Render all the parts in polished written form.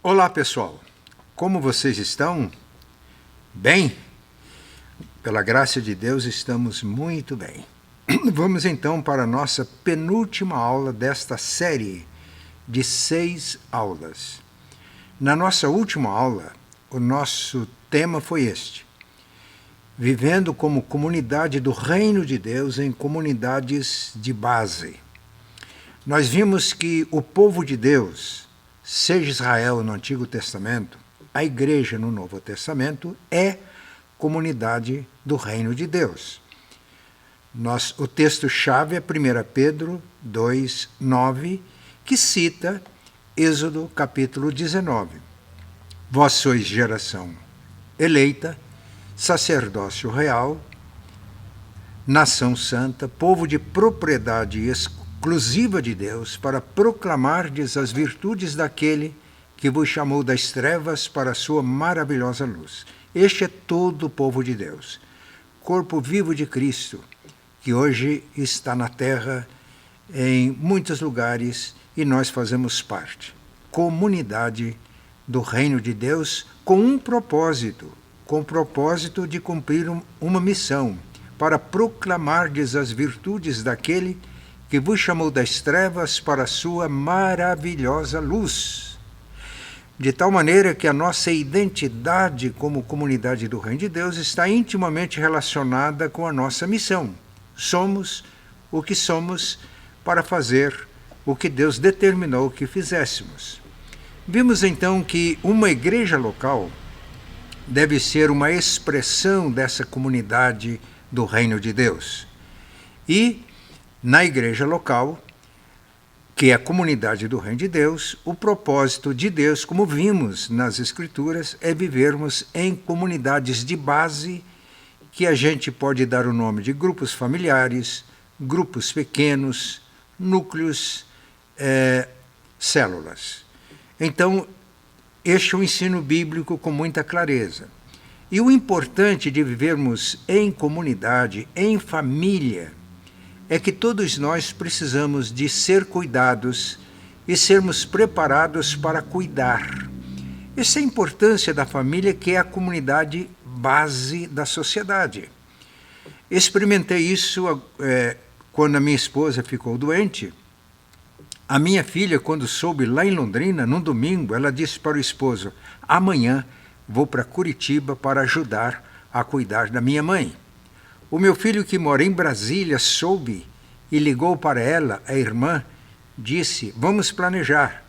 Olá, pessoal. Como vocês estão? Bem? Pela graça de Deus, estamos muito bem. Vamos então para a nossa penúltima aula desta série de 6 aulas. Na nossa última aula, o nosso tema foi este: vivendo como comunidade do Reino de Deus em comunidades de base. Nós vimos que o povo de Deus, seja Israel no Antigo Testamento, a igreja no Novo Testamento, é comunidade do Reino de Deus. O texto-chave é 1 Pedro 2:9, que cita Êxodo capítulo 19. Vós sois geração eleita, sacerdócio real, nação santa, povo de propriedade exclusiva de Deus, para proclamardes as virtudes daquele que vos chamou das trevas para a sua maravilhosa luz. Este é todo o povo de Deus, corpo vivo de Cristo, que hoje está na terra em muitos lugares e nós fazemos parte. Comunidade do Reino de Deus com um propósito, com o propósito de cumprir uma missão, para proclamardes as virtudes daquele que vos chamou das trevas para a sua maravilhosa luz. De tal maneira que a nossa identidade como comunidade do Reino de Deus está intimamente relacionada com a nossa missão. Somos o que somos para fazer o que Deus determinou que fizéssemos. Vimos então que uma igreja local deve ser uma expressão dessa comunidade do Reino de Deus. E na igreja local, que é a comunidade do Reino de Deus, o propósito de Deus, como vimos nas Escrituras, é vivermos em comunidades de base, que a gente pode dar o nome de grupos familiares, grupos pequenos, núcleos, células. Então, este é o ensino bíblico com muita clareza. E o importante de vivermos em comunidade, em família, é que todos nós precisamos de ser cuidados e sermos preparados para cuidar. Essa é a importância da família, que é a comunidade base da sociedade. Experimentei isso quando a minha esposa ficou doente. A minha filha, quando soube lá em Londrina, num domingo, ela disse para o esposo: amanhã vou para Curitiba para ajudar a cuidar da minha mãe. O meu filho, que mora em Brasília, soube e ligou para ela, a irmã, disse: vamos planejar.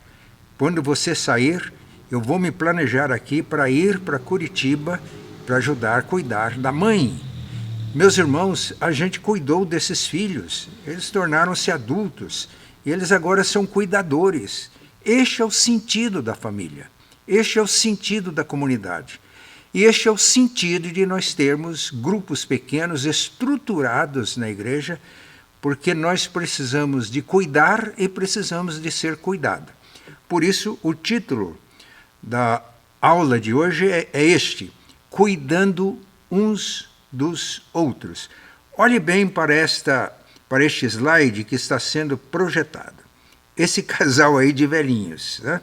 Quando você sair, eu vou me planejar aqui para ir para Curitiba para ajudar a cuidar da mãe. Meus irmãos, a gente cuidou desses filhos, eles tornaram-se adultos e eles agora são cuidadores. Este é o sentido da família, este é o sentido da comunidade. E este é o sentido de nós termos grupos pequenos estruturados na igreja, porque nós precisamos de cuidar e precisamos de ser cuidado. Por isso, o título da aula de hoje é este: Cuidando uns dos outros. Olhe bem para este slide que está sendo projetado. Esse casal aí de velhinhos, né?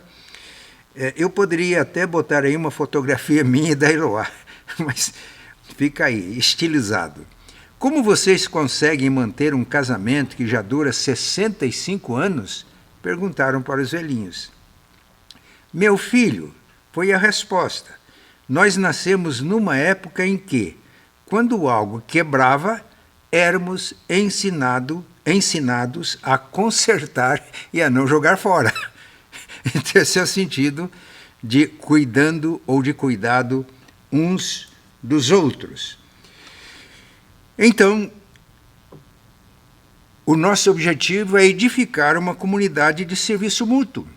Eu poderia até botar aí uma fotografia minha e da Eloá, mas fica aí, estilizado. Como vocês conseguem manter um casamento que já dura 65 anos? Perguntaram para os velhinhos. Meu filho, foi a resposta. Nós nascemos numa época em que, quando algo quebrava, éramos ensinados a consertar e a não jogar fora. Então, esse é o sentido de cuidando ou de cuidado uns dos outros. Então, o nosso objetivo é edificar uma comunidade de serviço mútuo.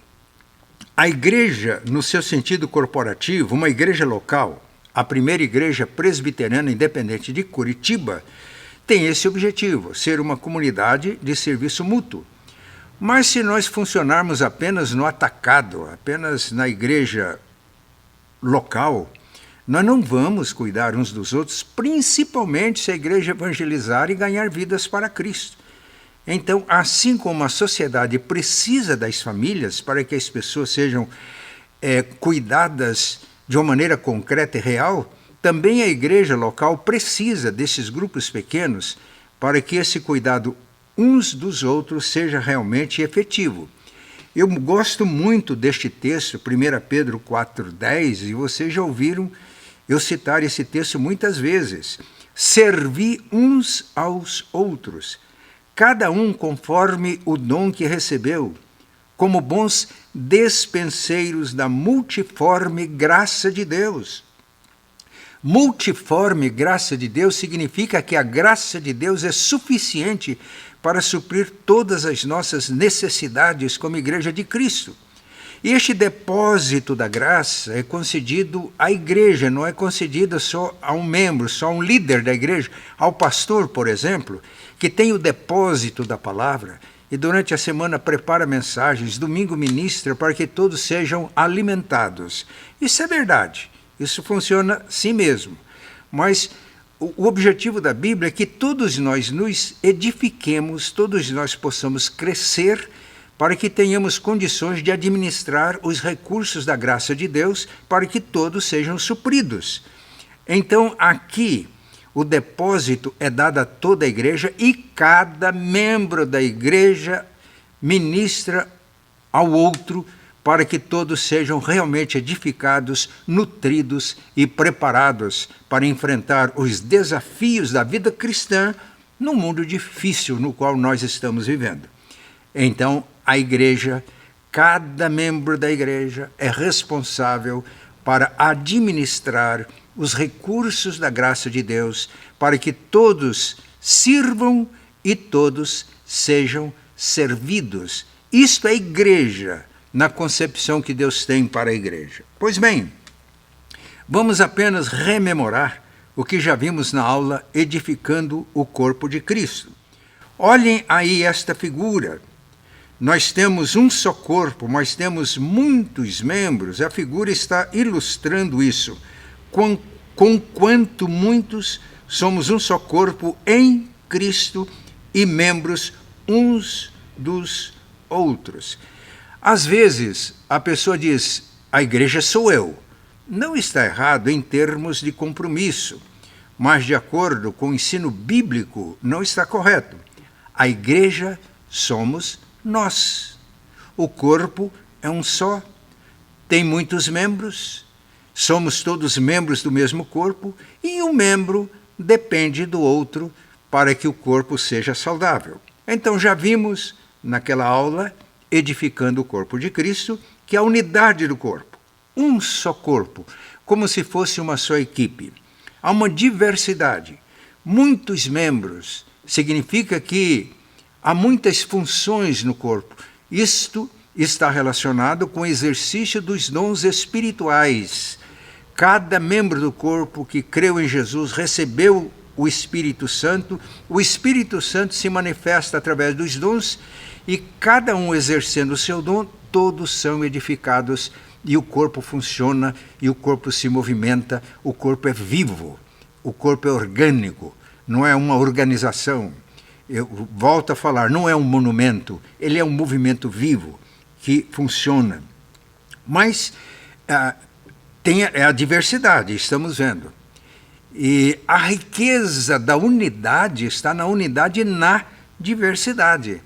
A igreja, no seu sentido corporativo, uma igreja local, a primeira igreja presbiteriana independente de Curitiba, tem esse objetivo, ser uma comunidade de serviço mútuo. Mas se nós funcionarmos apenas no atacado, apenas na igreja local, nós não vamos cuidar uns dos outros, principalmente se a igreja evangelizar e ganhar vidas para Cristo. Então, assim como a sociedade precisa das famílias para que as pessoas sejam cuidadas de uma maneira concreta e real, também a igreja local precisa desses grupos pequenos para que esse cuidado uns dos outros seja realmente efetivo. Eu gosto muito deste texto, 1 Pedro 4,10, e vocês já ouviram eu citar esse texto muitas vezes. Servi uns aos outros, cada um conforme o dom que recebeu, como bons despenseiros da multiforme graça de Deus. Multiforme graça de Deus significa que a graça de Deus é suficiente para suprir todas as nossas necessidades como igreja de Cristo. E este depósito da graça é concedido à igreja, não é concedido só a um membro, só a um líder da igreja, ao pastor, por exemplo, que tem o depósito da palavra e durante a semana prepara mensagens, domingo ministra para que todos sejam alimentados. Isso é verdade, isso funciona assim mesmo. Mas o objetivo da Bíblia é que todos nós nos edifiquemos, todos nós possamos crescer para que tenhamos condições de administrar os recursos da graça de Deus para que todos sejam supridos. Então, aqui, o depósito é dado a toda a igreja e cada membro da igreja ministra ao outro para que todos sejam realmente edificados, nutridos e preparados para enfrentar os desafios da vida cristã no mundo difícil no qual nós estamos vivendo. Então, a igreja, cada membro da igreja é responsável para administrar os recursos da graça de Deus, para que todos sirvam e todos sejam servidos. Isto é igreja, na concepção que Deus tem para a igreja. Pois bem, vamos apenas rememorar o que já vimos na aula Edificando o Corpo de Cristo. Olhem aí esta figura. Nós temos um só corpo, mas temos muitos membros. A figura está ilustrando isso. Conquanto muitos, somos um só corpo em Cristo e membros uns dos outros. Às vezes, a pessoa diz, a igreja sou eu. Não está errado em termos de compromisso, mas de acordo com o ensino bíblico, não está correto. A igreja somos nós. O corpo é um só, tem muitos membros, somos todos membros do mesmo corpo e um membro depende do outro para que o corpo seja saudável. Então já vimos naquela aula, edificando o corpo de Cristo, que é a unidade do corpo, um só corpo, como se fosse uma só equipe. Há uma diversidade, muitos membros, significa que há muitas funções no corpo. Isto está relacionado com o exercício dos dons espirituais. Cada membro do corpo que creu em Jesus recebeu o Espírito Santo se manifesta através dos dons e cada um exercendo o seu dom, todos são edificados e o corpo funciona e o corpo se movimenta, o corpo é vivo, o corpo é orgânico, não é uma organização. Eu volto a falar, não é um monumento, ele é um movimento vivo que funciona. Mas tem a diversidade, estamos vendo. E a riqueza da unidade está na unidade e na diversidade.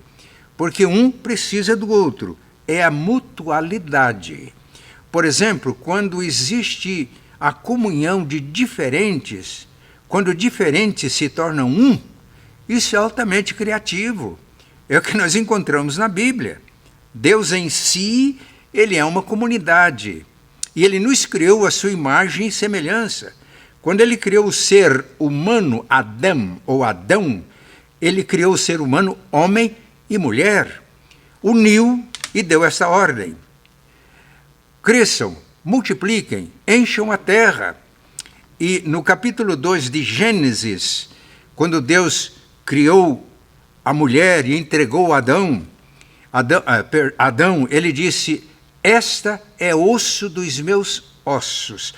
Porque um precisa do outro, é a mutualidade. Por exemplo, quando existe a comunhão de diferentes, quando diferentes se tornam um, isso é altamente criativo. É o que nós encontramos na Bíblia. Deus em si, ele é uma comunidade. E ele nos criou a sua imagem e semelhança. Quando ele criou o ser humano, Adão, ele criou o ser humano homem e mulher. Uniu e deu essa ordem. Cresçam, multipliquem, encham a terra. E no capítulo 2 de Gênesis, quando Deus criou a mulher e entregou Adão, ele disse, esta é osso dos meus ossos.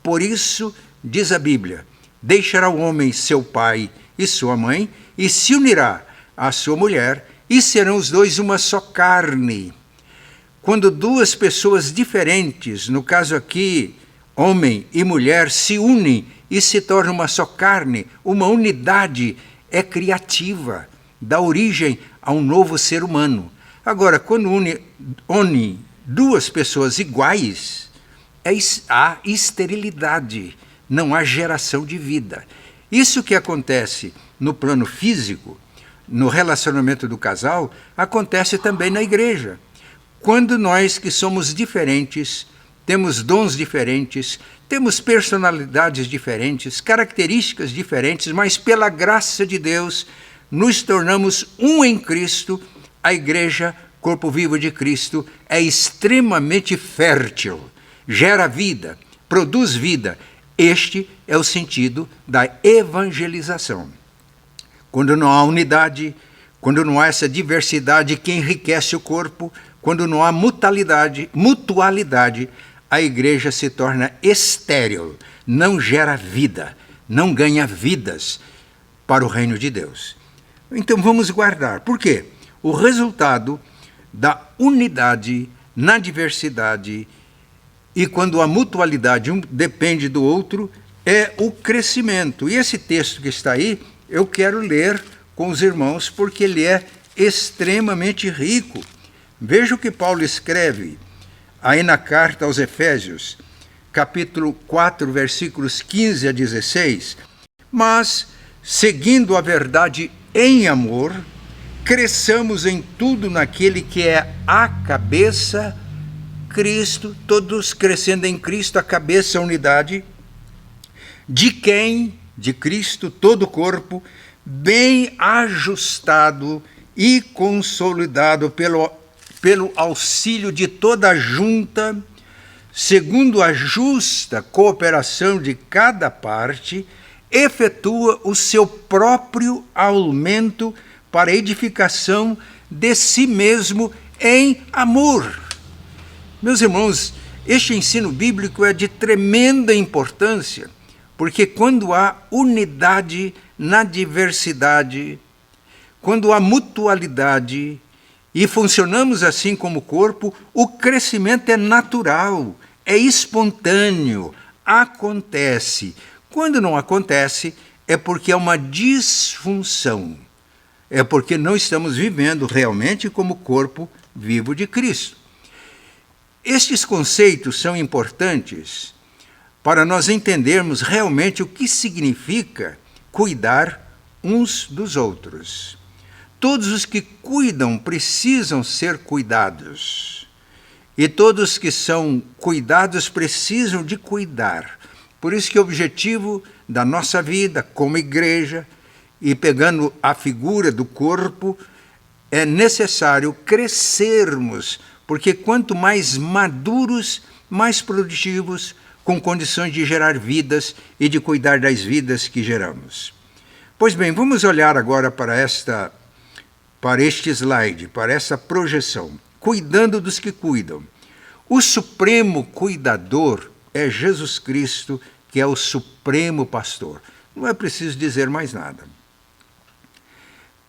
Por isso, diz a Bíblia, deixará o homem seu pai e sua mãe e se unirá à sua mulher e serão os dois uma só carne. quando duas pessoas diferentes, no caso aqui, homem e mulher, se unem e se tornam uma só carne, uma unidade, é criativa, dá origem a um novo ser humano. Agora, quando une duas pessoas iguais, há esterilidade, não há geração de vida. Isso que acontece no plano físico, no relacionamento do casal, acontece também na igreja. Quando nós que somos diferentes, temos dons diferentes, temos personalidades diferentes, características diferentes, mas pela graça de Deus, nos tornamos um em Cristo. A igreja, corpo vivo de Cristo, é extremamente fértil, gera vida, produz vida. Este é o sentido da evangelização. Quando não há unidade, quando não há essa diversidade que enriquece o corpo, quando não há mutualidade, a igreja se torna estéril, não gera vida, não ganha vidas para o reino de Deus. Então vamos guardar. Por quê? O resultado da unidade na diversidade e quando a mutualidade um depende do outro é o crescimento. E esse texto que está aí, eu quero ler com os irmãos porque ele é extremamente rico. Veja o que Paulo escreve aí na carta aos Efésios, capítulo 4, versículos 15 a 16. Mas, seguindo a verdade em amor, cresçamos em tudo naquele que é a cabeça, Cristo, todos crescendo em Cristo, a cabeça, a unidade, de quem, de Cristo, todo o corpo, bem ajustado e consolidado pelo auxílio de toda a junta, segundo a justa cooperação de cada parte, efetua o seu próprio aumento para a edificação de si mesmo em amor. Meus irmãos, este ensino bíblico é de tremenda importância, porque quando há unidade na diversidade, quando há mutualidade e funcionamos assim como corpo, o crescimento é natural, é espontâneo, acontece. Quando não acontece, é porque é uma disfunção. É porque não estamos vivendo realmente como corpo vivo de Cristo. Estes conceitos são importantes para nós entendermos realmente o que significa cuidar uns dos outros. Todos os que cuidam precisam ser cuidados. E todos que são cuidados precisam de cuidar. Por isso que o objetivo da nossa vida como igreja, e pegando a figura do corpo, é necessário crescermos, porque quanto mais maduros, mais produtivos, com condições de gerar vidas e de cuidar das vidas que geramos. Pois bem, vamos olhar agora para este slide, para essa projeção. Cuidando dos que cuidam. O supremo cuidador é Jesus Cristo, que é o supremo pastor. Não é preciso dizer mais nada.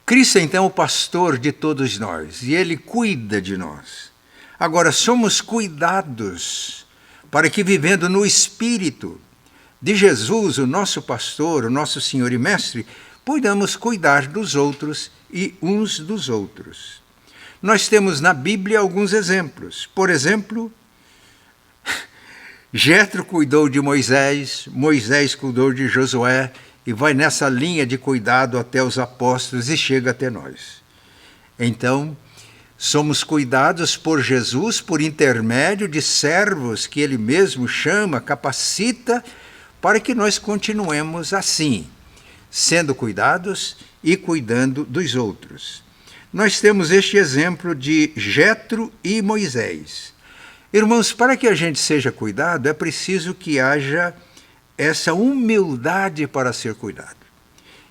Cristo, então, é o pastor de todos nós, e Ele cuida de nós. Agora, somos cuidados para que, vivendo no Espírito de Jesus, o nosso pastor, o nosso Senhor e Mestre, podamos cuidar dos outros e uns dos outros. Nós temos na Bíblia alguns exemplos. Por exemplo, Jetro cuidou de Moisés, Moisés cuidou de Josué, e vai nessa linha de cuidado até os apóstolos e chega até nós. Então, somos cuidados por Jesus por intermédio de servos que Ele mesmo chama, capacita, para que nós continuemos assim, sendo cuidados e cuidando dos outros. Nós temos este exemplo de Jetro e Moisés. Irmãos, para que a gente seja cuidado, é preciso que haja essa humildade para ser cuidado.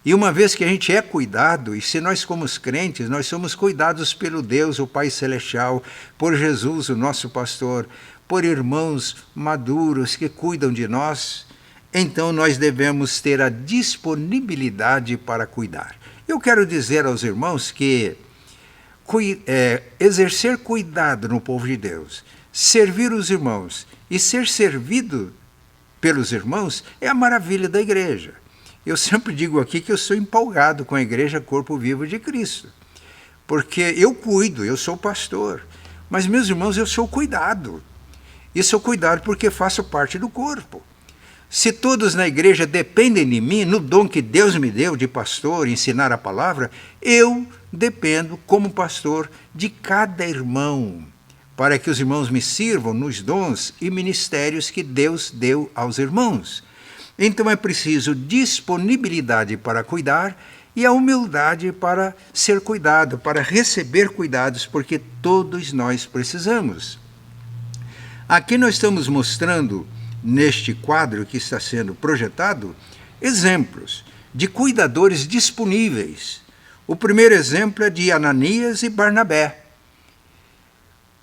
E uma vez que a gente é cuidado, e se nós como crentes, nós somos cuidados pelo Deus, o Pai Celestial, por Jesus, o nosso pastor, por irmãos maduros que cuidam de nós, então nós devemos ter a disponibilidade para cuidar. Eu quero dizer aos irmãos que exercer cuidado no povo de Deus, servir os irmãos e ser servido pelos irmãos é a maravilha da igreja. Eu sempre digo aqui que eu sou empolgado com a igreja Corpo Vivo de Cristo, porque eu cuido, eu sou pastor, mas meus irmãos, eu sou cuidado. E sou cuidado porque faço parte do corpo. Se todos na igreja dependem de mim, no dom que Deus me deu de pastor, ensinar a palavra, eu dependo, como pastor, de cada irmão, para que os irmãos me sirvam nos dons e ministérios que Deus deu aos irmãos. Então é preciso disponibilidade para cuidar e a humildade para ser cuidado, para receber cuidados, porque todos nós precisamos. Aqui nós estamos mostrando, neste quadro que está sendo projetado, exemplos de cuidadores disponíveis. O primeiro exemplo é de Ananias e Barnabé.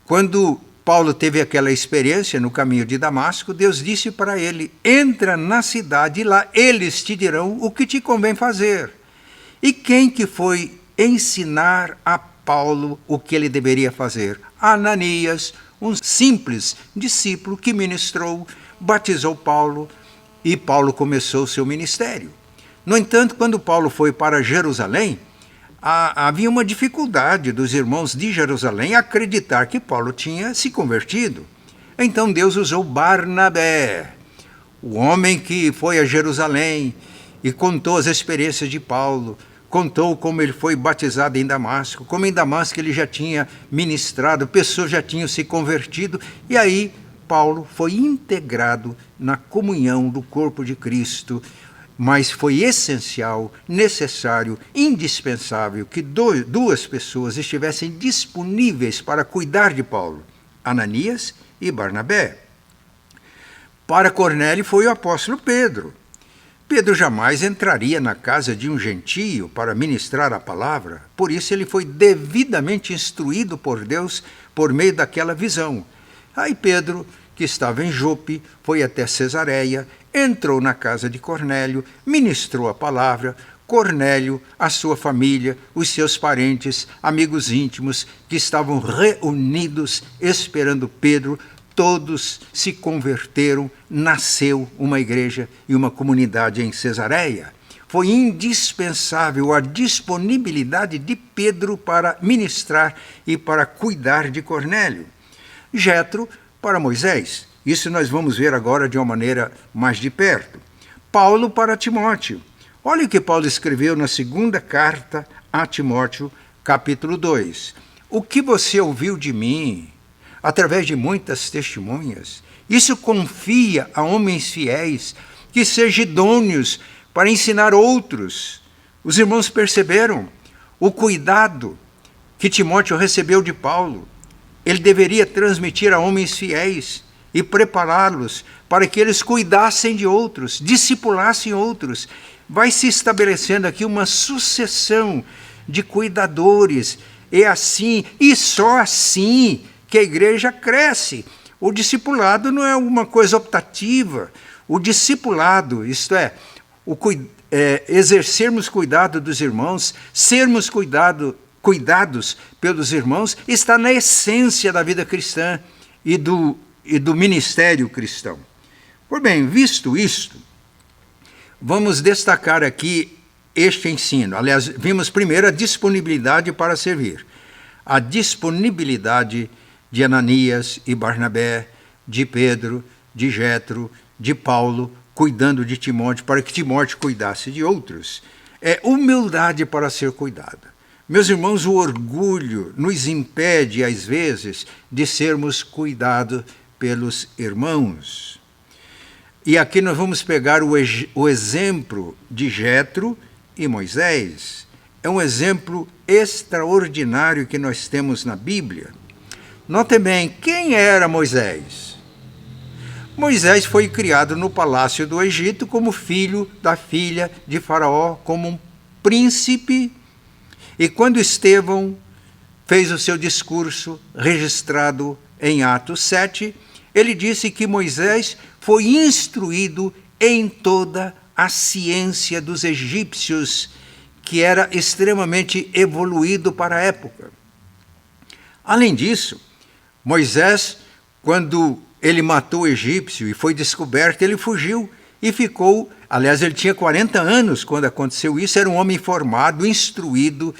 Quando Paulo teve aquela experiência no caminho de Damasco, Deus disse para ele: entra na cidade e lá eles te dirão o que te convém fazer. E quem que foi ensinar a Paulo o que ele deveria fazer? Ananias, um simples discípulo que ministrou, batizou Paulo e Paulo começou o seu ministério. No entanto, quando Paulo foi para Jerusalém, havia uma dificuldade dos irmãos de Jerusalém acreditar que Paulo tinha se convertido. Então Deus usou Barnabé, o homem que foi a Jerusalém e contou as experiências de Paulo, contou como ele foi batizado em Damasco, como em Damasco ele já tinha ministrado, pessoas já tinham se convertido, e aí Paulo foi integrado na comunhão do corpo de Cristo. Mas foi essencial, necessário, indispensável que duas pessoas estivessem disponíveis para cuidar de Paulo, Ananias e Barnabé. Para Cornélio foi o apóstolo Pedro. Pedro jamais entraria na casa de um gentio para ministrar a palavra, por isso ele foi devidamente instruído por Deus por meio daquela visão. Aí Pedro, que estava em Jope, foi até Cesareia, entrou na casa de Cornélio, ministrou a palavra. Cornélio, a sua família, os seus parentes, amigos íntimos, que estavam reunidos esperando Pedro, todos se converteram, nasceu uma igreja e uma comunidade em Cesareia. Foi indispensável a disponibilidade de Pedro para ministrar e para cuidar de Cornélio. Jetro para Moisés. Isso nós vamos ver agora de uma maneira mais de perto. Paulo para Timóteo. Olha o que Paulo escreveu na segunda carta a Timóteo, capítulo 2. O que você ouviu de mim, através de muitas testemunhas, isso confia a homens fiéis, que sejam idôneos para ensinar outros. Os irmãos perceberam o cuidado que Timóteo recebeu de Paulo. Ele deveria transmitir a homens fiéis e prepará-los para que eles cuidassem de outros, discipulassem outros. Vai se estabelecendo aqui uma sucessão de cuidadores. É assim, e só assim, que a igreja cresce. O discipulado não é uma coisa optativa. O discipulado, isto é, exercermos cuidado dos irmãos, sermos cuidados pelos irmãos, está na essência da vida cristã e do ministério cristão. Pois bem, visto isto, vamos destacar aqui este ensino. Aliás, vimos primeiro a disponibilidade para servir. A disponibilidade de Ananias e Barnabé, de Pedro, de Jetro, de Paulo, cuidando de Timóteo, para que Timóteo cuidasse de outros. É humildade para ser cuidado. Meus irmãos, o orgulho nos impede, às vezes, de sermos cuidados pelos irmãos. E aqui nós vamos pegar o exemplo de Jetro e Moisés. É um exemplo extraordinário que nós temos na Bíblia. Note bem, quem era Moisés? Moisés foi criado no palácio do Egito como filho da filha de Faraó, como um príncipe. E quando Estevão fez o seu discurso, registrado em Atos 7, ele disse que Moisés foi instruído em toda a ciência dos egípcios, que era extremamente evoluído para a época. Além disso, Moisés, quando ele matou o egípcio e foi descoberto, ele fugiu e ficou, aliás, ele tinha 40 anos quando aconteceu isso, era um homem formado, instruído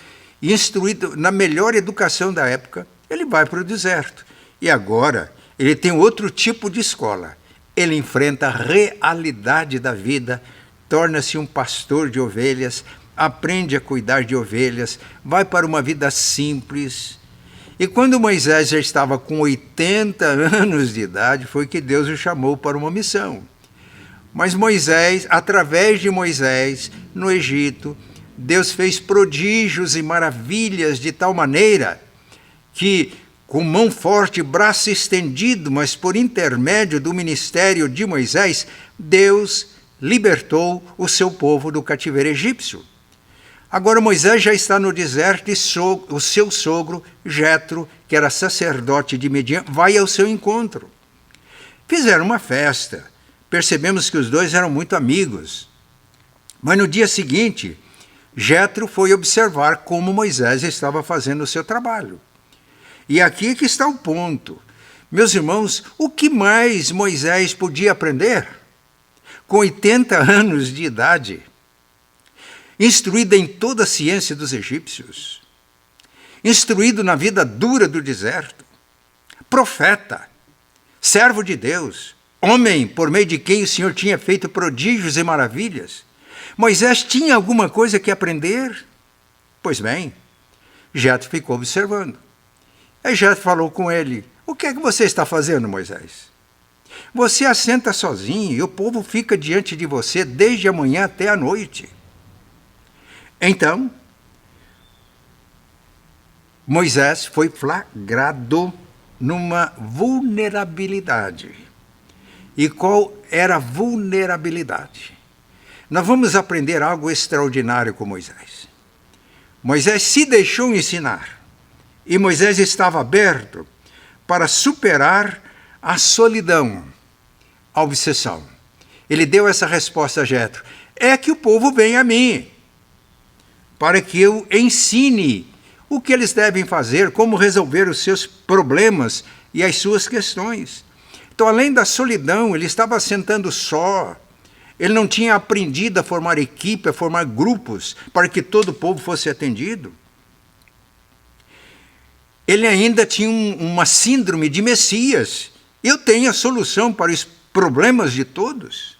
na melhor educação da época. Ele vai para o deserto. E agora, ele tem outro tipo de escola. Ele enfrenta a realidade da vida, torna-se um pastor de ovelhas, aprende a cuidar de ovelhas, vai para uma vida simples. E quando Moisés já estava com 80 anos de idade, foi que Deus o chamou para uma missão. Mas Moisés, através de Moisés, no Egito, Deus fez prodígios e maravilhas de tal maneira que, com mão forte, braço estendido, mas por intermédio do ministério de Moisés, Deus libertou o seu povo do cativeiro egípcio. Agora Moisés já está no deserto e o seu sogro, Jetro, que era sacerdote de Midian, vai ao seu encontro. Fizeram uma festa. Percebemos que os dois eram muito amigos. Mas no dia seguinte, Jetro foi observar como Moisés estava fazendo o seu trabalho. E aqui é que está o ponto. Meus irmãos, o que mais Moisés podia aprender? Com 80 anos de idade, instruído em toda a ciência dos egípcios, instruído na vida dura do deserto, profeta, servo de Deus, homem por meio de quem o Senhor tinha feito prodígios e maravilhas. Moisés tinha alguma coisa que aprender? Pois bem, Jetro ficou observando. Aí Jetro falou com ele: o que é que você está fazendo, Moisés? Você assenta sozinho e o povo fica diante de você desde a manhã até a noite. Então, Moisés foi flagrado numa vulnerabilidade. E qual era a vulnerabilidade? Nós vamos aprender algo extraordinário com Moisés. Moisés se deixou ensinar. E Moisés estava aberto para superar a solidão, a obsessão. Ele deu essa resposta a Jetro: é que o povo vem a mim, para que eu ensine o que eles devem fazer, como resolver os seus problemas e as suas questões. Então, além da solidão, ele estava sentando só. Ele não tinha aprendido a formar equipe, a formar grupos, para que todo o povo fosse atendido. Ele ainda tinha uma síndrome de Messias. Eu tenho a solução para os problemas de todos.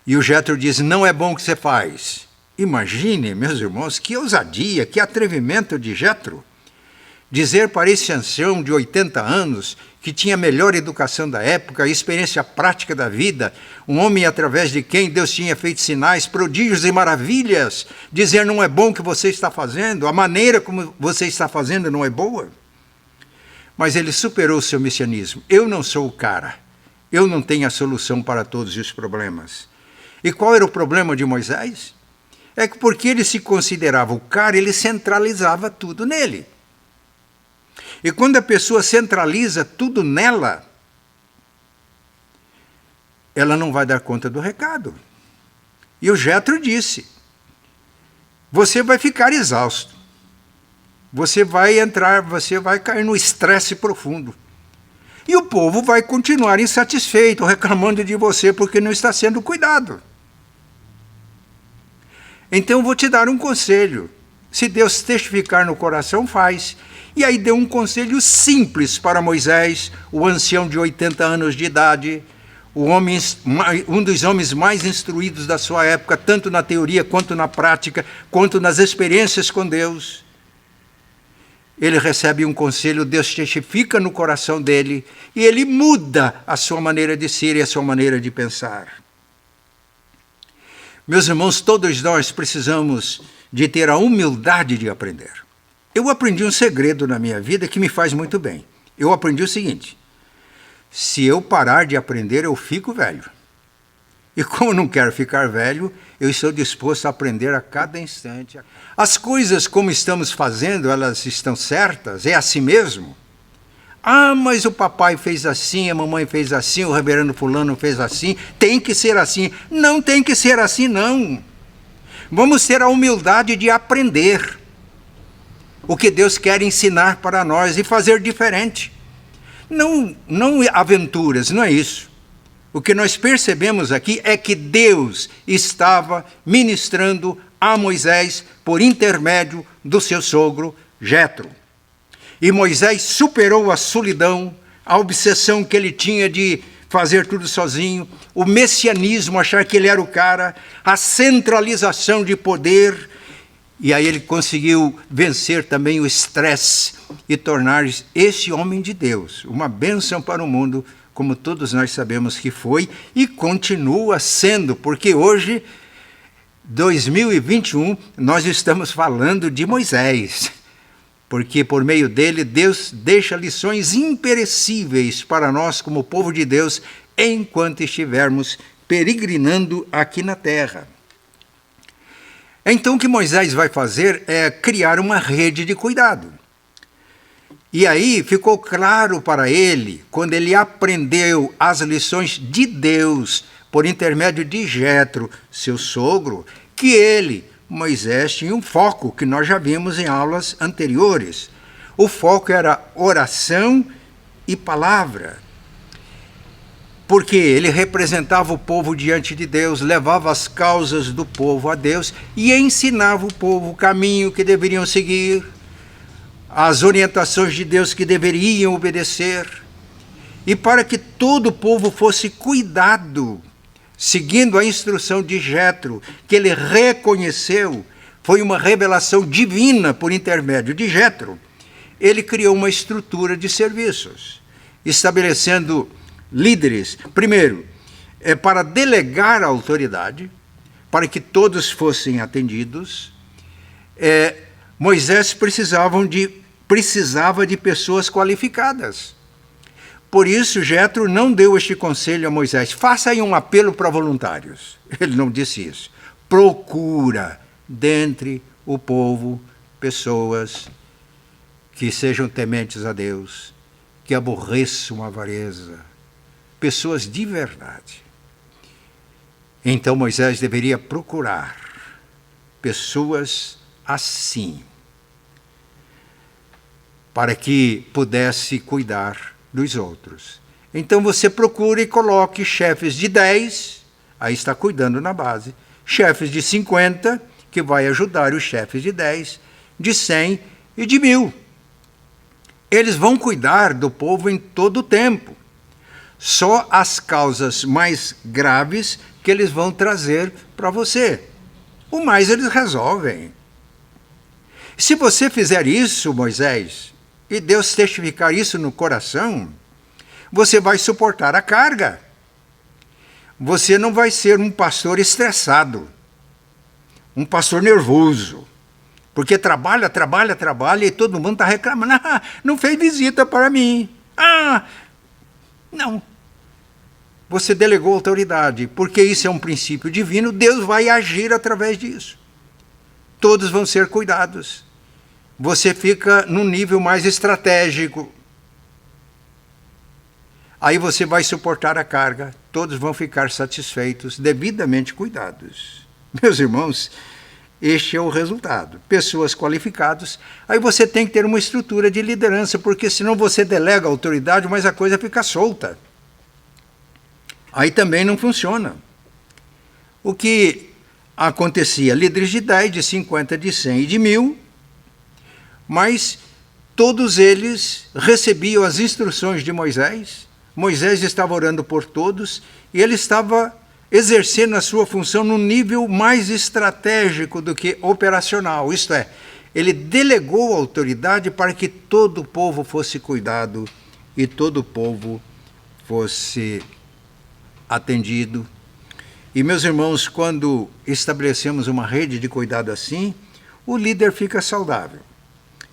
E o Jetro diz: não é bom o que você faz. Imagine, meus irmãos, que ousadia, que atrevimento de Jetro. Dizer para esse ancião de 80 anos, que tinha a melhor educação da época, a experiência prática da vida, um homem através de quem Deus tinha feito sinais, prodígios e maravilhas, dizer: não é bom o que você está fazendo, a maneira como você está fazendo não é boa. Mas ele superou o seu messianismo. Eu não sou o cara, eu não tenho a solução para todos os problemas. E qual era o problema de Moisés? É que porque ele se considerava o cara, ele centralizava tudo nele. E quando a pessoa centraliza tudo nela, ela não vai dar conta do recado. E o Jetro disse: você vai ficar exausto. Você vai cair no estresse profundo. E o povo vai continuar insatisfeito, reclamando de você porque não está sendo cuidado. Então eu vou te dar um conselho. Se Deus testificar no coração, faz. E aí deu um conselho simples para Moisés, o ancião de 80 anos de idade, um dos homens mais instruídos da sua época, tanto na teoria quanto na prática, quanto nas experiências com Deus. Ele recebe um conselho, Deus testifica no coração dele, e ele muda a sua maneira de ser e a sua maneira de pensar. Meus irmãos, todos nós precisamos de ter a humildade de aprender. Eu aprendi um segredo na minha vida que me faz muito bem. Eu aprendi o seguinte: se eu parar de aprender, eu fico velho. E como eu não quero ficar velho, eu estou disposto a aprender a cada instante. As coisas como estamos fazendo, elas estão certas? É assim mesmo? Ah, mas o papai fez assim, a mamãe fez assim, o reverendo fulano fez assim, tem que ser assim. Não tem que ser assim, não. Vamos ter a humildade de aprender. o que Deus quer ensinar para nós e fazer diferente. Não aventuras, não é isso. O que nós percebemos aqui é que Deus estava ministrando a Moisés por intermédio do seu sogro Jetro. E Moisés superou a solidão, a obsessão que ele tinha de fazer tudo sozinho, o messianismo, achar que ele era o cara, a centralização de poder. E aí ele conseguiu vencer também o estresse e tornar esse homem de Deus uma bênção para o mundo, como todos nós sabemos que foi e continua sendo, porque hoje, 2021, nós estamos falando de Moisés, porque por meio dele Deus deixa lições imperecíveis para nós como povo de Deus enquanto estivermos peregrinando aqui na terra. Então o que Moisés vai fazer é criar uma rede de cuidado. E aí ficou claro para ele, quando ele aprendeu as lições de Deus por intermédio de Jetro, seu sogro, que ele, Moisés, tinha um foco que nós já vimos em aulas anteriores. O foco era oração e palavra. Porque ele representava o povo diante de Deus, levava as causas do povo a Deus e ensinava o povo o caminho que deveriam seguir, as orientações de Deus que deveriam obedecer. E para que todo o povo fosse cuidado, seguindo a instrução de Jetro, que ele reconheceu, foi uma revelação divina por intermédio de Jetro, ele criou uma estrutura de serviços, estabelecendo líderes, primeiro, para delegar a autoridade, para que todos fossem atendidos. Moisés precisava de pessoas qualificadas. Por isso, Jetro não deu este conselho a Moisés: faça aí um apelo para voluntários. Ele não disse isso. Procura dentre o povo pessoas que sejam tementes a Deus, que aborreçam a avareza, pessoas de verdade. Então Moisés deveria procurar pessoas assim, para que pudesse cuidar dos outros. Então você procura e coloque chefes de 10, aí está cuidando na base, chefes de 50, que vai ajudar os chefes de 10, de 100 e de 1000. Eles vão cuidar do povo em todo o tempo. Só as causas mais graves que eles vão trazer para você. O mais eles resolvem. Se você fizer isso, Moisés, e Deus testificar isso no coração, você vai suportar a carga. Você não vai ser um pastor estressado, um pastor nervoso, porque trabalha e todo mundo está reclamando: não fez visita para mim. Não. Você delegou autoridade, porque isso é um princípio divino, Deus vai agir através disso. Todos vão ser cuidados. Você fica num nível mais estratégico. Aí você vai suportar a carga, todos vão ficar satisfeitos, devidamente cuidados. Meus irmãos, este é o resultado. Pessoas qualificadas. Aí você tem que ter uma estrutura de liderança, porque senão você delega a autoridade, mas a coisa fica solta. Aí também não funciona. O que acontecia? Líderes de 10, de 50, de 100 e de 1000, mas todos eles recebiam as instruções de Moisés. Moisés estava orando por todos e ele estava exercendo a sua função num nível mais estratégico do que operacional. Isto é, ele delegou a autoridade para que todo o povo fosse cuidado e todo o povo fosse atendido. E, meus irmãos, quando estabelecemos uma rede de cuidado assim, o líder fica saudável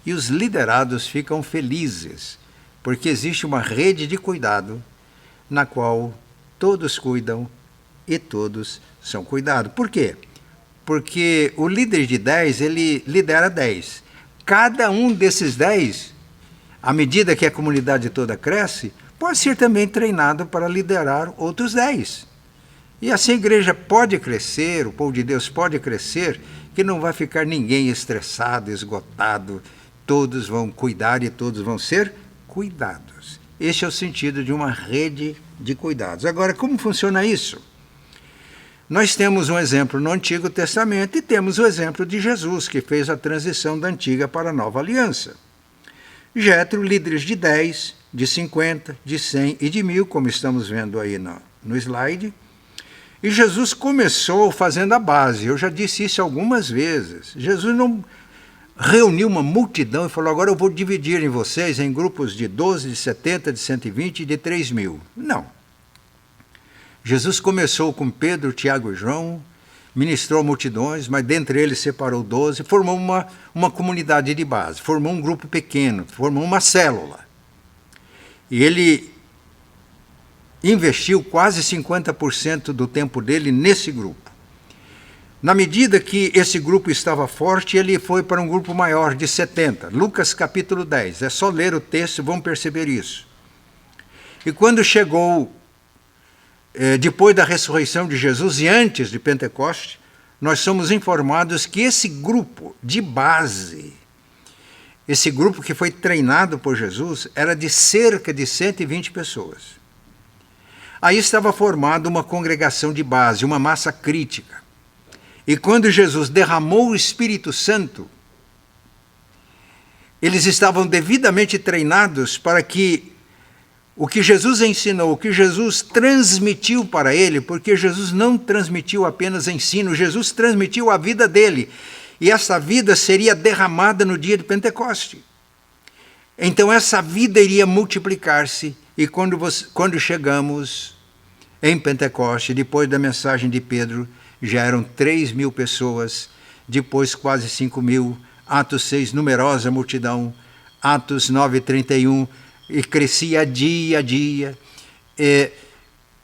e os liderados ficam felizes, porque existe uma rede de cuidado na qual todos cuidam e todos são cuidados. Por quê? Porque o líder de 10, ele lidera 10. Cada um desses 10, à medida que a comunidade toda cresce, pode ser também treinado para liderar outros 10. E assim a igreja pode crescer, o povo de Deus pode crescer, que não vai ficar ninguém estressado, esgotado, todos vão cuidar e todos vão ser cuidados. Este é o sentido de uma rede de cuidados. Agora, como funciona isso? Nós temos um exemplo no Antigo Testamento e temos o exemplo de Jesus, que fez a transição da Antiga para a Nova Aliança. Jétro, líderes de 10, de 50, de 100 e de 1000, como estamos vendo aí no slide. E Jesus começou fazendo a base. Eu já disse isso algumas vezes. Jesus não reuniu uma multidão e falou: agora eu vou dividir em vocês em grupos de 12, de 70, de 120 e de 3.000. Não. Jesus começou com Pedro, Tiago e João, ministrou multidões, mas dentre eles separou 12, formou uma comunidade de base, formou um grupo pequeno, formou uma célula. E ele investiu quase 50% do tempo dele nesse grupo. Na medida que esse grupo estava forte, ele foi para um grupo maior, de 70. Lucas capítulo 10. É só ler o texto e vão perceber isso. E quando chegou, depois da ressurreição de Jesus e antes de Pentecostes, nós somos informados que esse grupo de base, esse grupo que foi treinado por Jesus, era de cerca de 120 pessoas. Aí estava formada uma congregação de base, uma massa crítica. E quando Jesus derramou o Espírito Santo, eles estavam devidamente treinados para que o que Jesus ensinou, o que Jesus transmitiu para ele, porque Jesus não transmitiu apenas ensino, Jesus transmitiu a vida dele. E essa vida seria derramada no dia de Pentecostes. Então essa vida iria multiplicar-se. E quando chegamos em Pentecostes, depois da mensagem de Pedro, já eram 3.000 pessoas, depois quase 5.000, Atos 6, numerosa multidão, Atos 9, 31, e crescia dia a dia.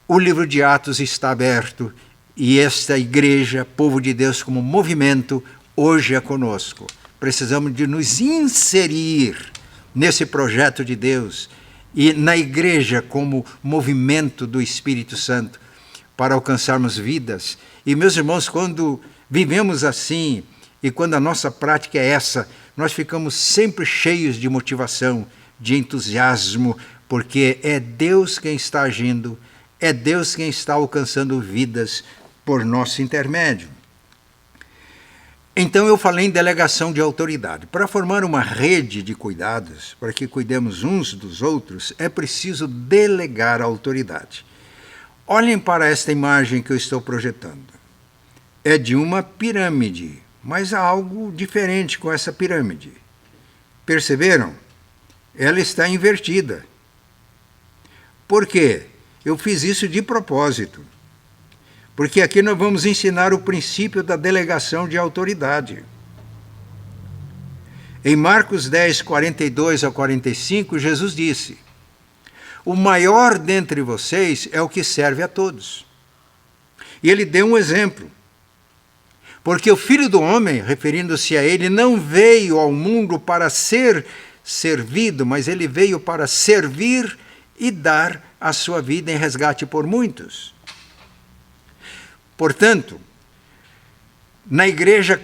O livro de Atos está aberto, e esta igreja, povo de Deus como movimento, hoje é conosco. Precisamos de nos inserir nesse projeto de Deus e na igreja como movimento do Espírito Santo para alcançarmos vidas. E, meus irmãos, quando vivemos assim e quando a nossa prática é essa, nós ficamos sempre cheios de motivação, de entusiasmo, porque é Deus quem está agindo, é Deus quem está alcançando vidas por nosso intermédio. Então eu falei em delegação de autoridade. Para formar uma rede de cuidados, para que cuidemos uns dos outros, é preciso delegar a autoridade. Olhem para esta imagem que eu estou projetando. É de uma pirâmide, mas há algo diferente com essa pirâmide. Perceberam? Ela está invertida. Por quê? Eu fiz isso de propósito. Porque aqui nós vamos ensinar o princípio da delegação de autoridade. Em Marcos 10, 42 a 45, Jesus disse: o maior dentre vocês é o que serve a todos. E ele deu um exemplo. Porque o Filho do Homem, referindo-se a ele, não veio ao mundo para ser servido, mas ele veio para servir e dar a sua vida em resgate por muitos. Portanto, na igreja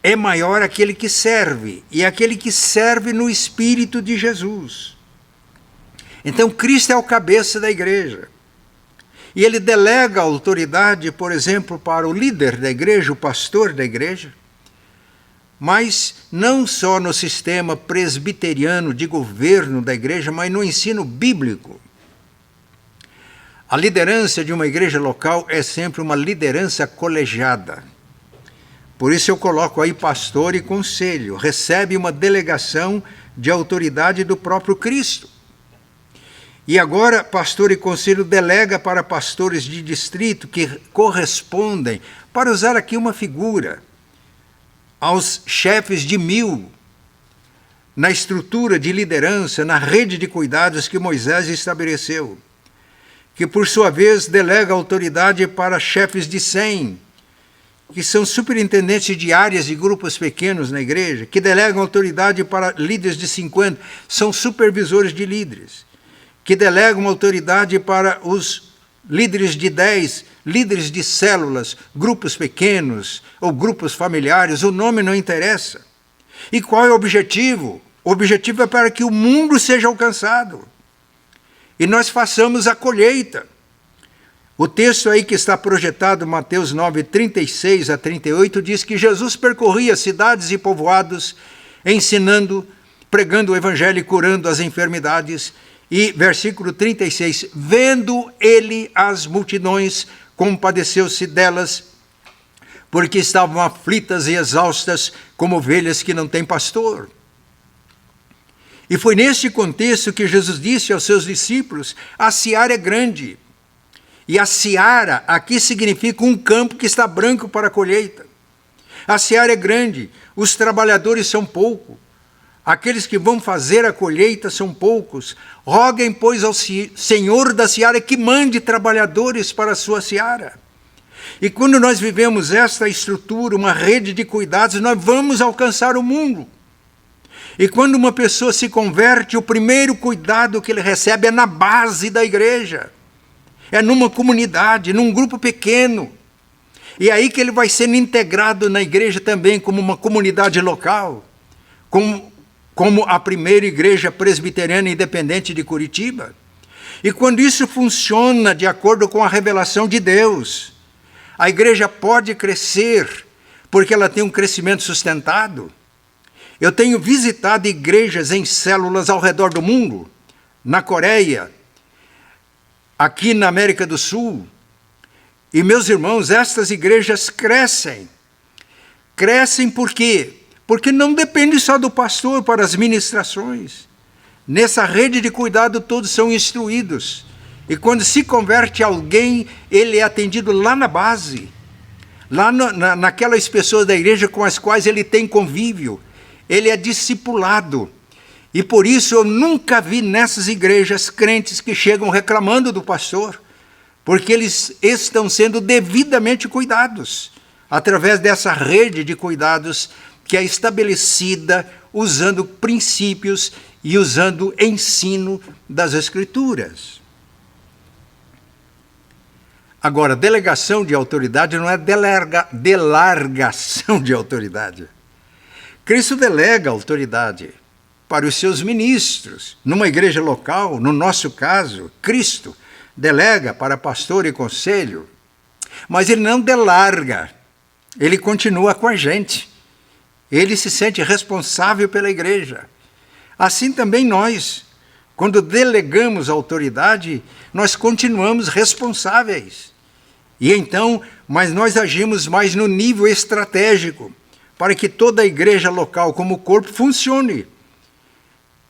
é maior aquele que serve, e aquele que serve no Espírito de Jesus. Então, Cristo é o cabeça da igreja. E ele delega a autoridade, por exemplo, para o líder da igreja, o pastor da igreja, mas não só no sistema presbiteriano de governo da igreja, mas no ensino bíblico. A liderança de uma igreja local é sempre uma liderança colegiada. Por isso eu coloco aí pastor e conselho. Recebe uma delegação de autoridade do próprio Cristo. E agora, pastor e conselho delega para pastores de distrito que correspondem, para usar aqui uma figura, aos chefes de 1000, na estrutura de liderança, na rede de cuidados que Moisés estabeleceu, que por sua vez delega autoridade para chefes de 100, que são superintendentes de áreas e grupos pequenos na igreja, que delegam autoridade para líderes de 50, são supervisores de líderes, que delegam autoridade para os líderes de 10, líderes de células, grupos pequenos ou grupos familiares, o nome não interessa. E qual é o objetivo? O objetivo é para que o mundo seja alcançado e nós façamos a colheita. O texto aí que está projetado, Mateus 9, 36 a 38, diz que Jesus percorria cidades e povoados, ensinando, pregando o evangelho e curando as enfermidades. E versículo 36, vendo ele as multidões, compadeceu-se delas, porque estavam aflitas e exaustas, como ovelhas que não têm pastor. E foi neste contexto que Jesus disse aos seus discípulos, a seara é grande. E a seara aqui significa um campo que está branco para a colheita. A seara é grande, os trabalhadores são poucos. Aqueles que vão fazer a colheita são poucos. Roguem, pois, ao Senhor da seara que mande trabalhadores para a sua seara. E quando nós vivemos esta estrutura, uma rede de cuidados, nós vamos alcançar o mundo. E quando uma pessoa se converte, o primeiro cuidado que ele recebe é na base da igreja. É numa comunidade, num grupo pequeno. E é aí que ele vai sendo integrado na igreja também como uma comunidade local, como a primeira igreja presbiteriana independente de Curitiba. E quando isso funciona de acordo com a revelação de Deus, a igreja pode crescer, porque ela tem um crescimento sustentado. Eu tenho visitado igrejas em células ao redor do mundo, na Coreia, aqui na América do Sul. E, meus irmãos, estas igrejas crescem. Crescem por quê? Porque não depende só do pastor para as ministrações. Nessa rede de cuidado todos são instruídos. E quando se converte alguém, ele é atendido lá na base. Lá naquelas pessoas da igreja com as quais ele tem convívio. Ele é discipulado. E por isso eu nunca vi nessas igrejas crentes que chegam reclamando do pastor, porque eles estão sendo devidamente cuidados, através dessa rede de cuidados que é estabelecida usando princípios e usando ensino das Escrituras. Agora, delegação de autoridade não é delargação de autoridade. Cristo delega autoridade para os seus ministros. Numa igreja local, no nosso caso, Cristo delega para pastor e conselho, mas ele não delarga, ele continua com a gente. Ele se sente responsável pela igreja. Assim também nós, quando delegamos autoridade, nós continuamos responsáveis. E então, mas nós agimos mais no nível estratégico, para que toda a igreja local como corpo funcione.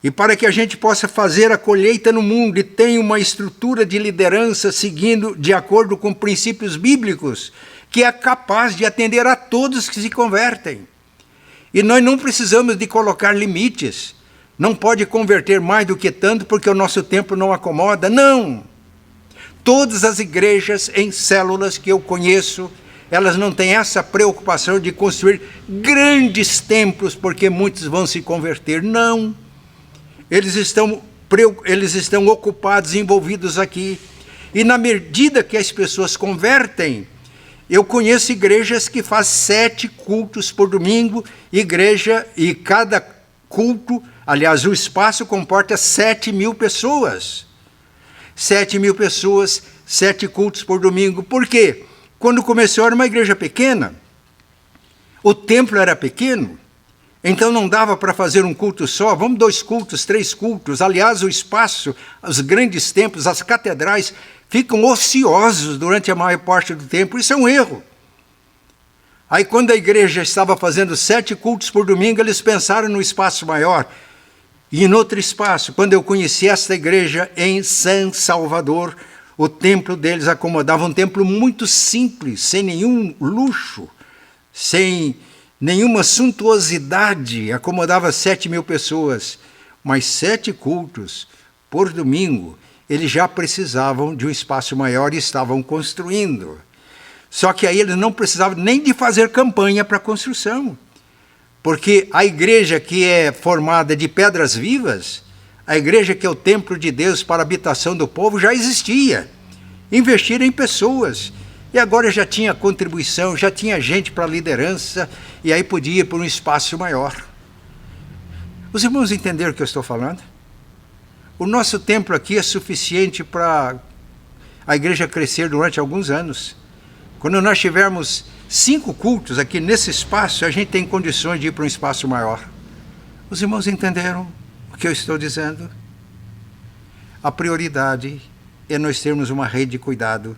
E para que a gente possa fazer a colheita no mundo e tenha uma estrutura de liderança seguindo de acordo com princípios bíblicos, que é capaz de atender a todos que se convertem. E nós não precisamos de colocar limites. Não pode converter mais do que tanto porque o nosso tempo não acomoda. Não! Todas as igrejas em células que eu conheço, elas não têm essa preocupação de construir grandes templos porque muitos vão se converter. Não! Eles estão ocupados, envolvidos aqui. E na medida que as pessoas convertem, eu conheço igrejas que fazem 7 cultos por domingo, igreja, e cada culto, aliás, o espaço comporta 7.000 pessoas. 7.000 pessoas, 7 cultos por domingo. Por quê? Quando começou era uma igreja pequena, o templo era pequeno, então não dava para fazer um culto só, vamos 2 cultos, 3 cultos. Aliás, o espaço, os grandes templos, as catedrais, ficam ociosos durante a maior parte do tempo. Isso é um erro. Aí quando a igreja estava fazendo 7 cultos por domingo, eles pensaram no espaço maior. E em outro espaço, quando eu conheci esta igreja em San Salvador, o templo deles acomodava um templo muito simples, sem nenhum luxo, sem nenhuma suntuosidade, acomodava 7.000 pessoas, mas 7 cultos por domingo, eles já precisavam de um espaço maior e estavam construindo. Só que aí eles não precisavam nem de fazer campanha para a construção, porque a igreja que é formada de pedras vivas, a igreja que é o templo de Deus para a habitação do povo, já existia. Investiram em pessoas. E agora já tinha contribuição, já tinha gente para liderança, e aí podia ir para um espaço maior. Os irmãos entenderam o que eu estou falando? O nosso templo aqui é suficiente para a igreja crescer durante alguns anos. Quando nós tivermos 5 cultos aqui nesse espaço, a gente tem condições de ir para um espaço maior. Os irmãos entenderam o que eu estou dizendo? A prioridade é nós termos uma rede de cuidado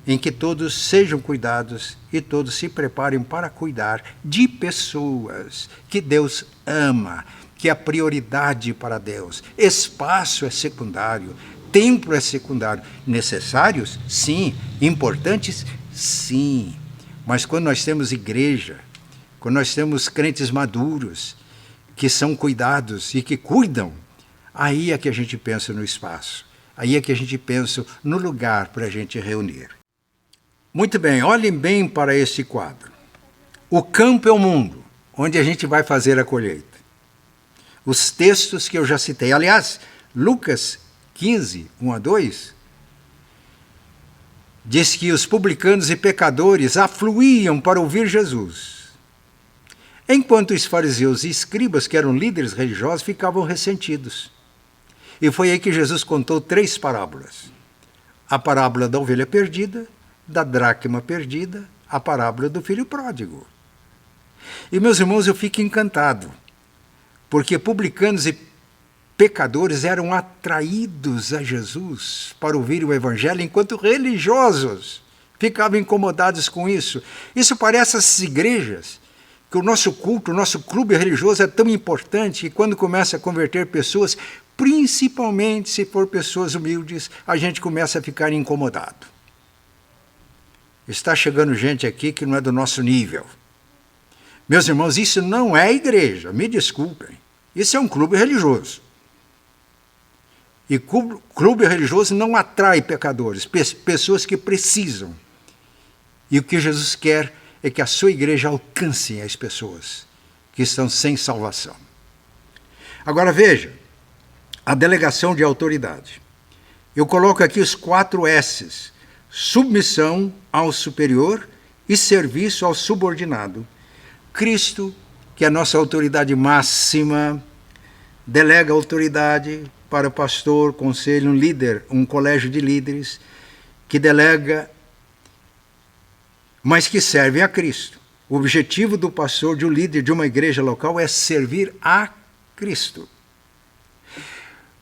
em que todos sejam cuidados e todos se preparem para cuidar de pessoas que Deus ama, que é a prioridade para Deus. Espaço é secundário, templo é secundário. Necessários? Sim. Importantes? Sim. Mas quando nós temos igreja, quando nós temos crentes maduros, que são cuidados e que cuidam, aí é que a gente pensa no espaço. Aí é que a gente pensa no lugar para a gente reunir. Muito bem, olhem bem para esse quadro. O campo é o mundo, onde a gente vai fazer a colheita. Os textos que eu já citei. Aliás, Lucas 15, 1 a 2, diz que os publicanos e pecadores afluíam para ouvir Jesus, enquanto os fariseus e escribas, que eram líderes religiosos, ficavam ressentidos. E foi aí que Jesus contou 3 parábolas. A parábola da ovelha perdida, da dracma perdida, a parábola do filho pródigo. E, meus irmãos, eu fico encantado, porque publicanos e pecadores eram atraídos a Jesus para ouvir o evangelho, enquanto religiosos ficavam incomodados com isso. Isso parece essas igrejas, que o nosso culto, o nosso clube religioso é tão importante que quando começa a converter pessoas, principalmente se for pessoas humildes, a gente começa a ficar incomodado. Está chegando gente aqui que não é do nosso nível. Meus irmãos, isso não é igreja, me desculpem. Isso é um clube religioso. E clube religioso não atrai pecadores, pessoas que precisam. E o que Jesus quer é que a sua igreja alcance as pessoas que estão sem salvação. Agora veja, a delegação de autoridade. Eu coloco aqui os 4 S's: submissão ao superior e serviço ao subordinado. Cristo, que é a nossa autoridade máxima, delega autoridade para o pastor, conselho, um líder, um colégio de líderes, que delega, mas que serve a Cristo. O objetivo do pastor, de um líder de uma igreja local, é servir a Cristo.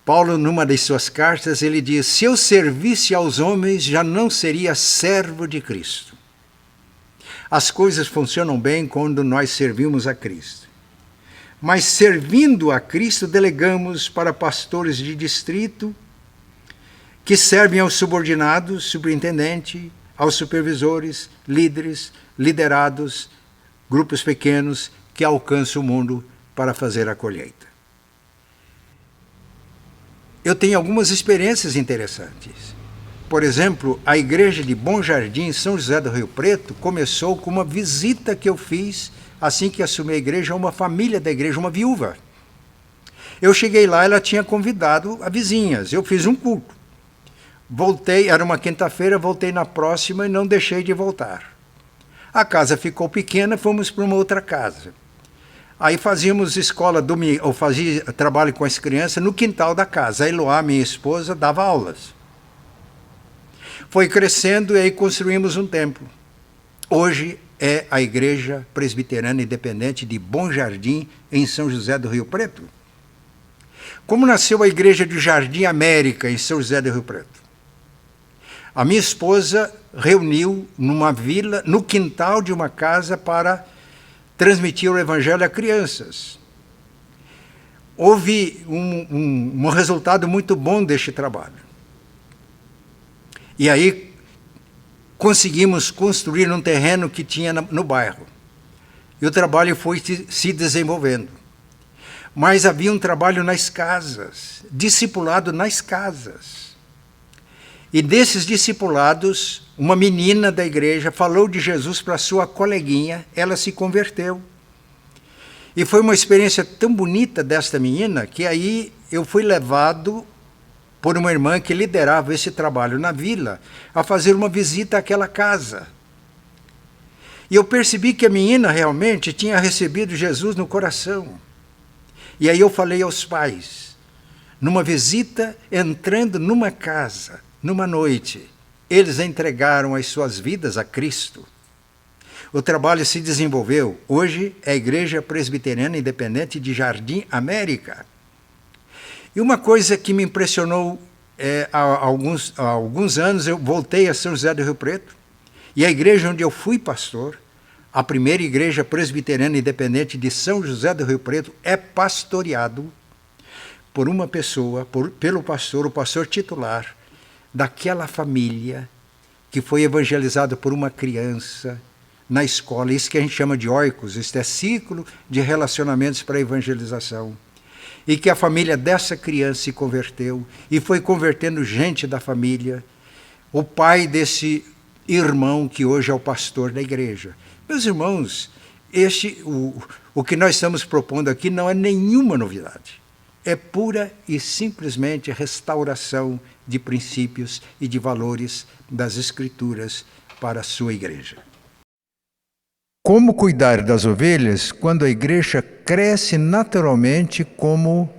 Paulo, numa das suas cartas, ele diz: se eu servisse aos homens, já não seria servo de Cristo. As coisas funcionam bem quando nós servimos a Cristo. Mas servindo a Cristo, delegamos para pastores de distrito, que servem aos subordinados, superintendente, aos supervisores, líderes, liderados, grupos pequenos que alcançam o mundo para fazer a colheita. Eu tenho algumas experiências interessantes. Por exemplo, a igreja de Bom Jardim, São José do Rio Preto, começou com uma visita que eu fiz assim que assumi a igreja, a uma família da igreja, uma viúva. Eu cheguei lá, ela tinha convidado as vizinhas, eu fiz um culto. Voltei, era uma quinta-feira, voltei na próxima e não deixei de voltar. A casa ficou pequena, fomos para uma outra casa. Aí fazíamos escola, ou fazia trabalho com as crianças no quintal da casa. A Eloá, minha esposa, dava aulas. Foi crescendo e aí construímos um templo. Hoje é a Igreja Presbiteriana Independente de Bom Jardim, em São José do Rio Preto. Como nasceu a Igreja de Jardim América, em São José do Rio Preto? A minha esposa reuniu numa vila, no quintal de uma casa, para transmitir o Evangelho a crianças. Houve um resultado muito bom deste trabalho. E aí conseguimos construir num terreno que tinha no bairro. E o trabalho foi se desenvolvendo. Mas havia um trabalho nas casas, discipulado nas casas. E desses discipulados, uma menina da igreja falou de Jesus para sua coleguinha, ela se converteu. E foi uma experiência tão bonita desta menina, que aí eu fui levado por uma irmã que liderava esse trabalho na vila, a fazer uma visita àquela casa. E eu percebi que a menina realmente tinha recebido Jesus no coração. E aí eu falei aos pais, numa visita, entrando numa casa, numa noite, eles entregaram as suas vidas a Cristo. O trabalho se desenvolveu. Hoje é a Igreja Presbiteriana Independente de Jardim América. E uma coisa que me impressionou, há alguns anos eu voltei a São José do Rio Preto, e a igreja onde eu fui pastor, a primeira igreja presbiteriana independente de São José do Rio Preto, é pastoreado por uma pessoa, pelo pastor, o pastor titular, daquela família que foi evangelizada por uma criança na escola. Isso que a gente chama de oikos, isso é ciclo de relacionamentos para evangelização. E que a família dessa criança se converteu e foi convertendo gente da família. O pai desse irmão que hoje é o pastor da igreja. Meus irmãos, o que nós estamos propondo aqui não é nenhuma novidade. É pura e simplesmente restauração de princípios e de valores das Escrituras para a sua igreja. Como cuidar das ovelhas quando a igreja cresce naturalmente como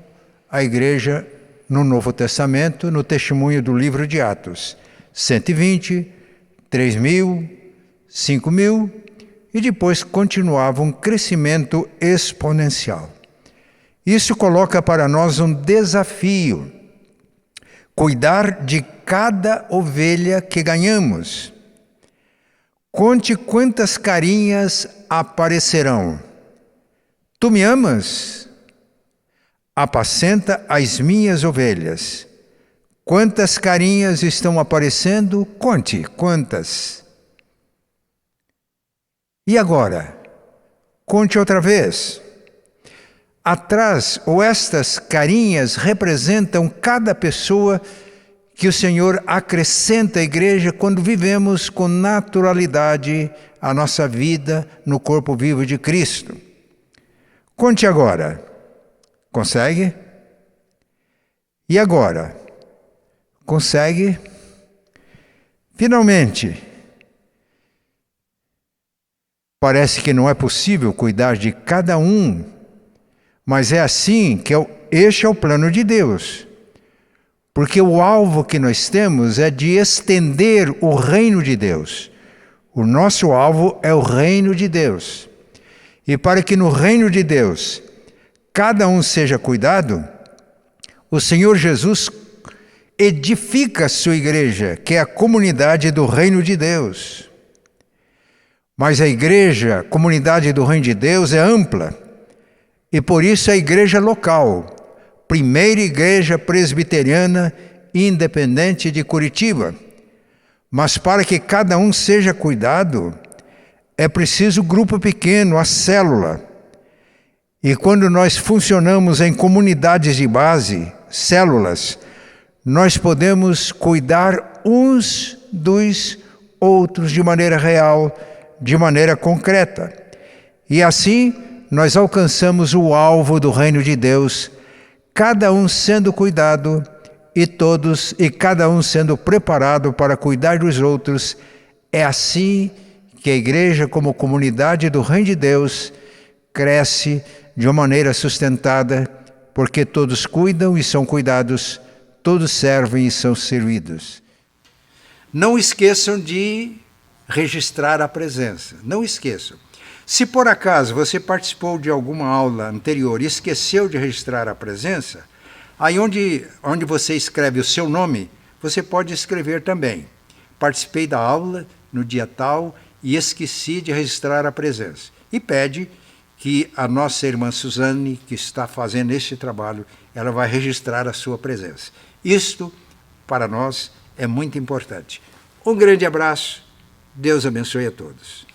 a igreja no Novo Testamento, no testemunho do livro de Atos? 120, 3.000, 5.000 e depois continuava um crescimento exponencial. Isso coloca para nós um desafio: cuidar de cada ovelha que ganhamos. Conte quantas carinhas aparecerão. Tu me amas? Apacenta as minhas ovelhas. Quantas carinhas estão aparecendo? Conte quantas. E agora? Conte outra vez. Atrás, ou estas carinhas representam cada pessoa que o Senhor acrescenta à igreja quando vivemos com naturalidade a nossa vida no corpo vivo de Cristo. Conte agora. Consegue? E agora? Consegue? Finalmente, parece que não é possível cuidar de cada um, mas é assim que este é o plano de Deus. Porque o alvo que nós temos é de estender o reino de Deus. O nosso alvo é o reino de Deus. E para que no reino de Deus cada um seja cuidado, o Senhor Jesus edifica a sua igreja, que é a comunidade do reino de Deus. Mas a igreja, a comunidade do reino de Deus, é ampla. E por isso a igreja local, primeira igreja presbiteriana independente de Curitiba. Mas para que cada um seja cuidado, é preciso grupo pequeno, a célula. E quando nós funcionamos em comunidades de base, células, nós podemos cuidar uns dos outros de maneira real, de maneira concreta. E assim nós alcançamos o alvo do reino de Deus, cada um sendo cuidado e cada um sendo preparado para cuidar dos outros. É assim que a igreja, como comunidade do reino de Deus, cresce de uma maneira sustentada, porque todos cuidam e são cuidados, todos servem e são servidos. Não esqueçam de registrar a presença, não esqueçam. Se por acaso você participou de alguma aula anterior e esqueceu de registrar a presença, aí onde você escreve o seu nome, você pode escrever também. Participei da aula no dia tal e esqueci de registrar a presença. E pede que a nossa irmã Suzane, que está fazendo este trabalho, ela vai registrar a sua presença. Isto, para nós, é muito importante. Um grande abraço, Deus abençoe a todos.